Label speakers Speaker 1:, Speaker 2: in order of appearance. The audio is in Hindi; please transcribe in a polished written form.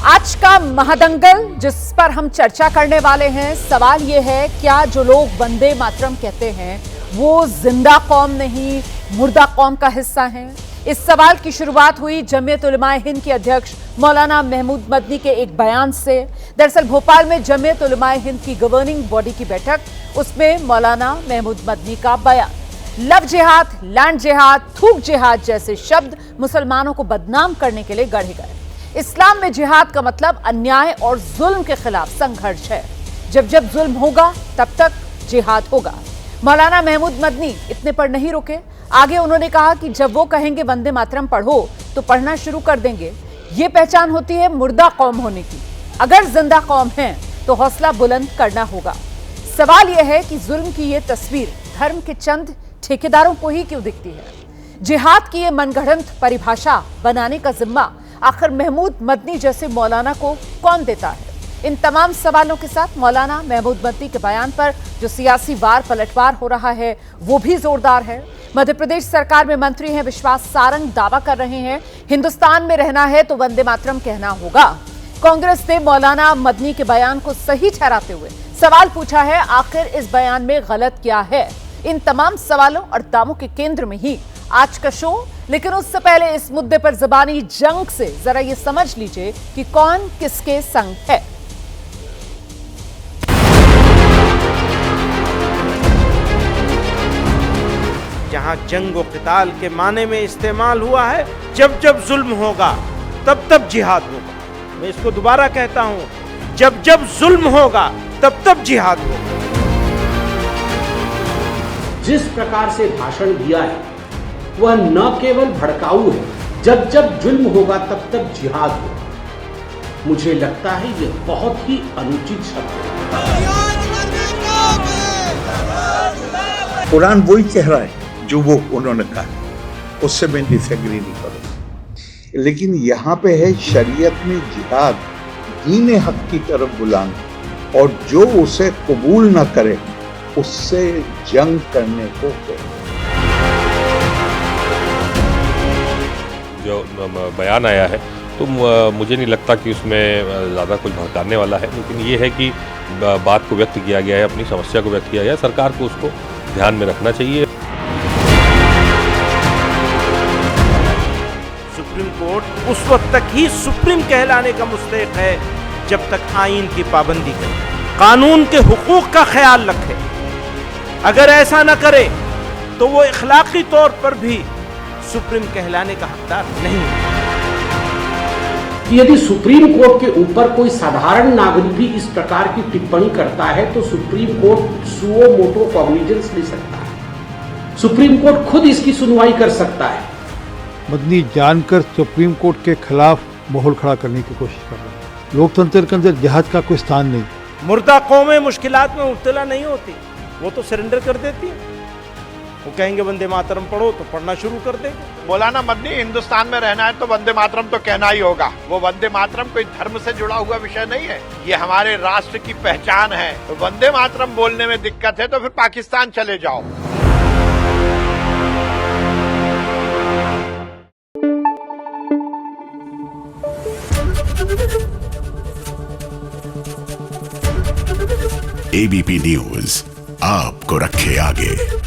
Speaker 1: आज का महादंगल जिस पर हम चर्चा करने वाले हैं, सवाल यह है, क्या जो लोग वंदे मातरम कहते हैं वो जिंदा कौम नहीं, मुर्दा कौम का हिस्सा हैं? इस सवाल की शुरुआत हुई जमीयत उलमाए हिंद के अध्यक्ष मौलाना महमूद मदनी के एक बयान से। दरअसल भोपाल में जमीयत उलमाए हिंद की गवर्निंग बॉडी की बैठक, उसमें मौलाना महमूद मदनी का बयान। लव जिहाद, लैंड जिहाद, थूक जिहाद जैसे शब्द मुसलमानों को बदनाम करने के लिए गढ़े गए। इस्लाम में जिहाद का मतलब अन्याय और जुल्म के खिलाफ संघर्ष है। जब जब जुल्म होगा तब तक जिहाद होगा। मौलाना महमूद मदनी इतने पर नहीं रुके, आगे उन्होंने कहा कि जब वो कहेंगे वंदे मातरम पढ़ो तो पढ़ना शुरू कर देंगे। ये पहचान होती है मुर्दा कौम होने की। अगर जिंदा कौम है तो हौसला बुलंद करना होगा। सवाल यह है कि जुल्म की ये तस्वीर धर्म के चंद ठेकेदारों को ही क्यों दिखती है? जिहाद की ये मनगढ़ंत परिभाषा बनाने का जिम्मा आखिर महमूद मदनी जैसे मौलाना को कौन देता है? इन तमाम सवालों के साथ मौलाना महमूद मदनी के बयान पर जो सियासी वार पलटवार हो रहा है वो भी जोरदार है। मध्य प्रदेश सरकार में मंत्री हैं विश्वास सारंग दावा कर रहे हैं हिंदुस्तान में रहना है तो वंदे मातरम कहना होगा। कांग्रेस ने मौलाना मदनी के बयान को सही ठहराते हुए सवाल पूछा है, आखिर इस बयान में गलत क्या है? इन तमाम सवालों और दावों के केंद्र में ही आज का शो। लेकिन उससे पहले इस मुद्दे पर ज़बानी जंग से जरा ये समझ लीजिए कि कौन किसके संग है।
Speaker 2: जहां जंग व क़िताल के माने में इस्तेमाल हुआ है, जब जब जुल्म होगा तब तब जिहाद होगा। मैं इसको दोबारा कहता हूं, जब जब जुल्म होगा तब तब जिहाद होगा।
Speaker 3: जिस प्रकार से भाषण दिया है वह न केवल भड़काऊ है, जब जब जुल्म होगा तब तब जिहाद होगा। मुझे लगता है यह बहुत ही अनुचित शब्द है।
Speaker 4: कुरान वही कह रहा है जो वो उन्होंने कहा, उससे मैं डिसएग्री नहीं करूंगा। लेकिन यहाँ पे है शरीयत में जिहाद दीन हक की तरफ बुलाना, और जो उसे कबूल न करे उससे जंग करने को कहे।
Speaker 5: जो बयान आया है तो मुझे नहीं लगता कि उसमें ज़्यादा कुछ भड़काने वाला है, लेकिन ये है कि बात को व्यक्त किया गया है, अपनी समस्या को व्यक्त किया गया है। सरकार को उसको ध्यान में रखना चाहिए।
Speaker 2: सुप्रीम कोर्ट उस वक्त तक ही सुप्रीम कहलाने का मुस्तहिक है जब तक आईन की पाबंदी करे, कानून के हुकूक का ख्याल रखे। अगर ऐसा न करे तो वो इखलाकी तौर पर भी सुप्रीम कहलाने का हकदार नहीं है।
Speaker 3: यदि सुप्रीम कोर्ट के ऊपर कोई साधारण नागरिक भी इस प्रकार की टिप्पणी करता है तो supreme court suo motu cognizance ले सकता है। सुप्रीम कोर्ट खुद इसकी सुनवाई कर सकता है।
Speaker 6: मदनी जानकर सुप्रीम कोर्ट के खिलाफ माहौल खड़ा करने की कोशिश कर रहे हैं। लोकतंत्र के अंदर जिहाद का कोई स्थान नहीं।
Speaker 2: मुर्दा कौमें मुश्किलात में मुब्तला नहीं होती, वो तो सरेंडर कर देती है। वो कहेंगे वंदे मातरम पढ़ो तो पढ़ना शुरू कर देंगे।
Speaker 7: मौलाना मदनी, हिंदुस्तान में रहना है तो वंदे मातरम तो कहना ही होगा। वो वंदे मातरम कोई धर्म से जुड़ा हुआ विषय नहीं है, ये हमारे राष्ट्र की पहचान है। तो वंदे मातरम बोलने में दिक्कत है तो फिर पाकिस्तान चले जाओ।
Speaker 8: एबीपी न्यूज आपको रखे आगे।